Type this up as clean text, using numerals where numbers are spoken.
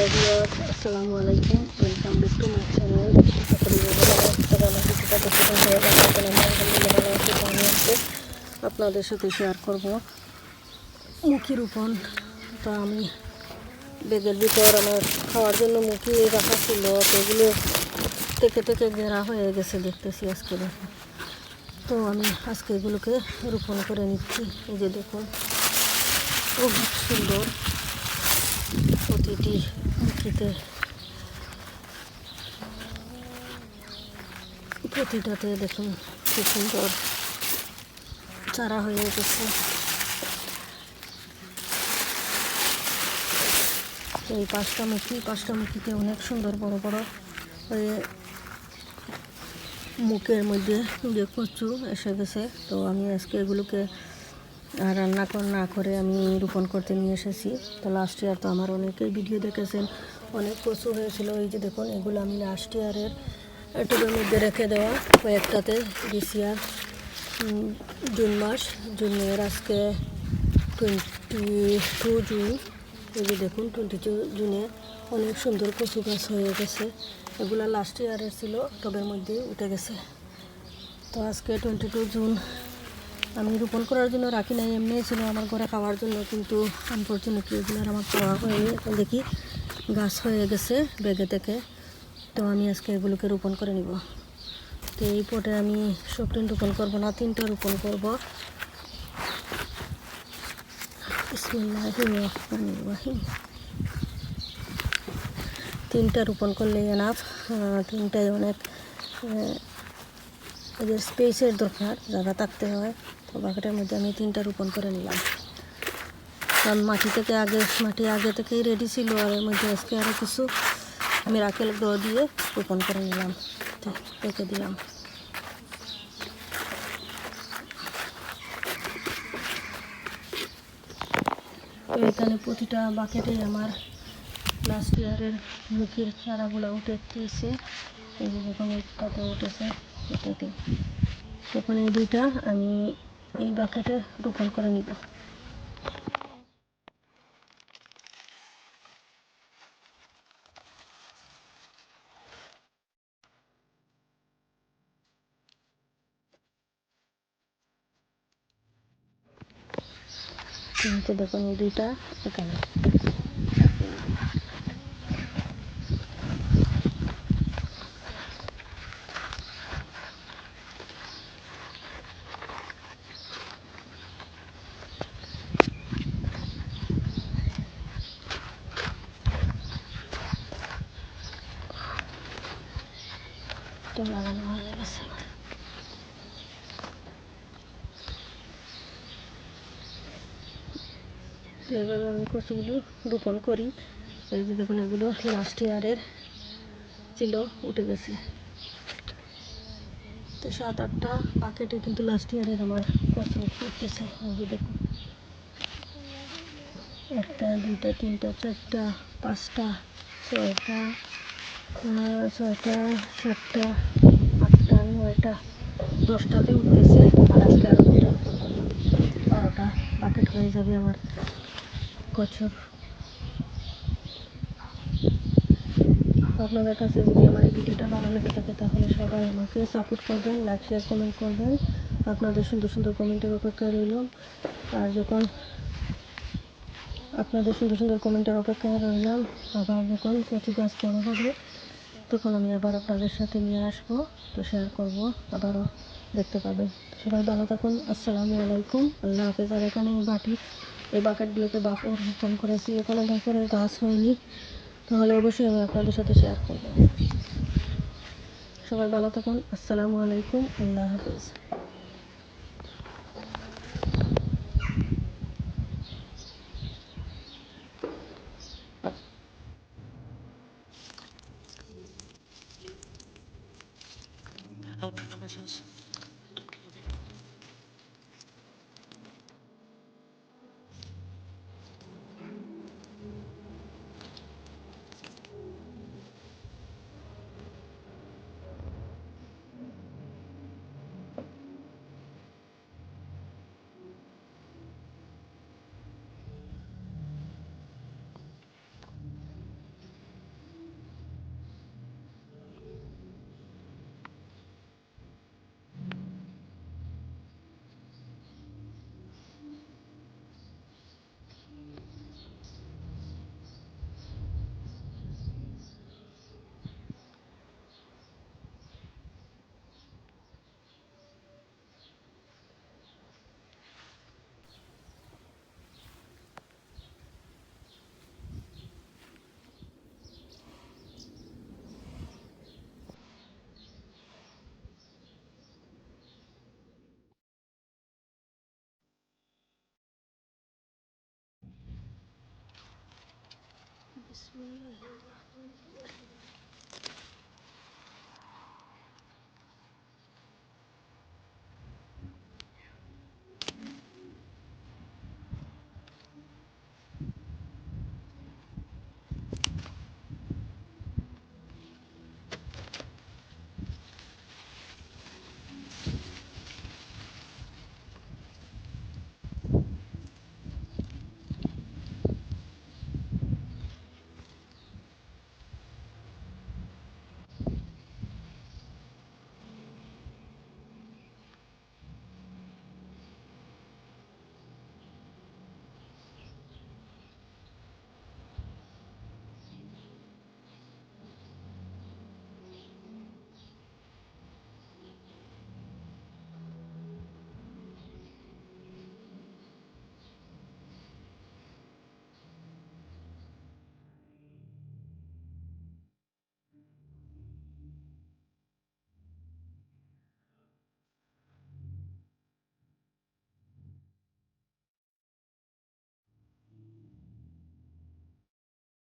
আসসালামু আলাইকুম, welcome back to my channel. আপনাদের সাথে শেয়ার করব মুখি রোপণ। তো আমি ব্যাগের ভিতর আমার খাওয়ার জন্য মুখি রাখা ছিল, তো এগুলো থেকে থেকে ঘেরা হয়ে গেছে দেখতেছি আজকে দেখুন। তো আমি আজকে এগুলোকে রোপণ করে নিচ্ছি। এই যে দেখুন, খুব সুন্দর প্রতিটি মুখিতে, প্রতিটাতে দেখুন কি সুন্দর চারা হয়ে গেছে। এই পাঁচটা মুখিতে অনেক সুন্দর বড় বড় হয়ে মুখের মধ্যে যে কচু এসে গেছে। তো আমি আজকে এগুলোকে রান্না না করে আমি রোপণ করতে নিয়ে এসেছি। তো লাস্ট ইয়ার তো আমার অনেকেই ভিডিও দেখেছেন, অনেক কচু হয়েছিল। এই যে দেখুন, এগুলো আমি লাস্ট ইয়ারের টবের মধ্যে রেখে দেওয়া কয়েকটাতে। দিস ইয়ার জুনের আজকে 22 জুন। এই যে দেখুন, 22 জুনে অনেক সুন্দর কচু গাছ হয়ে গেছে। এগুলো লাস্ট ইয়ারের ছিল, টবের মধ্যে উঠে গেছে। তো আজকে 22 জুন আমি রোপণ করার জন্য রাখি নাই, এমনি ছিল আমার ঘরে খাওয়ার জন্য, কিন্তু আনফর্চুনেটলি এগুলো আমার খাওয়া হয়নি। দেখি গাছ হয়ে গেছে ব্যাগে থেকে। তো আমি আজকে এগুলোকে রোপণ করে নিব। তো এই পটে আমি সবটা রোপণ করবো না, 3টা রোপণ করবো। বিসমিল্লাহির রহমানির রহিম। 3টা রোপণ করলে এনাফ। 3টায় অনেক এদের স্পেসের দরকার, জায়গা থাকতে হয়। তো বাকেটের মধ্যে আমি 3টা রোপণ করে নিলাম, কারণ মাটি আগে থেকেই রেডি ছিল। আর এর মধ্যে আজকে আরও কিছু মিরাকেল গ্রো দিয়ে রোপণ করে নিলাম, রেখে দিলাম। তো এখানে প্রতিটা বাকেটেই আমার লাস্ট ইয়ারের মুখের চারাগুলো উঠেছে। এই যে যখন একটাতে উঠেছে, এটাতে তখন এই 2টা আমি এই বাকেটে রোপণ করে নিব। দেখুন, এই 2টা এখানে। লাগানো হয়ে গেছে। এইভাবে আমি কচুগুলো রোপণ করি। এই যে দেখুন, এগুলো লাস্ট ইয়ারের ছিল, উঠে গেছে। তো 7-8টা বাকেটে কিন্তু লাস্ট ইয়ারের আমার কচু উঠতেছে। দেখুন, 1টা 2টা 3টা 4টা 5টা 6টা 7টা 8টা 9টা 10টাতে উঠতেছে। আর আজকে আরও 2টা রোপণ করলাম, 12টা বাকেট হয়ে যাবে আমার কচুর। আপনাদের কাছে যদি আমার এই ভিডিওটা ভালো লেগে থাকে, তাহলে সবাই আমাকে সাপোর্ট করবেন, লাইক শেয়ার কমেন্ট করবেন। আপনাদের সুন্দর সুন্দর কমেন্টের অপেক্ষায় রইলাম। আর যখন আপনাদের সুন্দর সুন্দর কমেন্টের অপেক্ষায় রইলাম, আবার যখন কচু গাছ বড় হবে, তখন আমি আবার আপনাদের সাথে নিয়ে আসবো, তো শেয়ার করবো, আবারও দেখতে পাবেন। সবাই ভালো থাকুন। আসসালামু আলাইকুম, আল্লাহ হাফেজ। আর এখানে এই বাকেটগুলোতে বাপর রোপণ করেছি, এখানে বাপরের গাছ হয়নি, তাহলে অবশ্যই আমি আপনাদের সাথে শেয়ার করবো। সবাই ভালো থাকুন। আসসালামু আলাইকুম, আল্লাহ হাফেজ।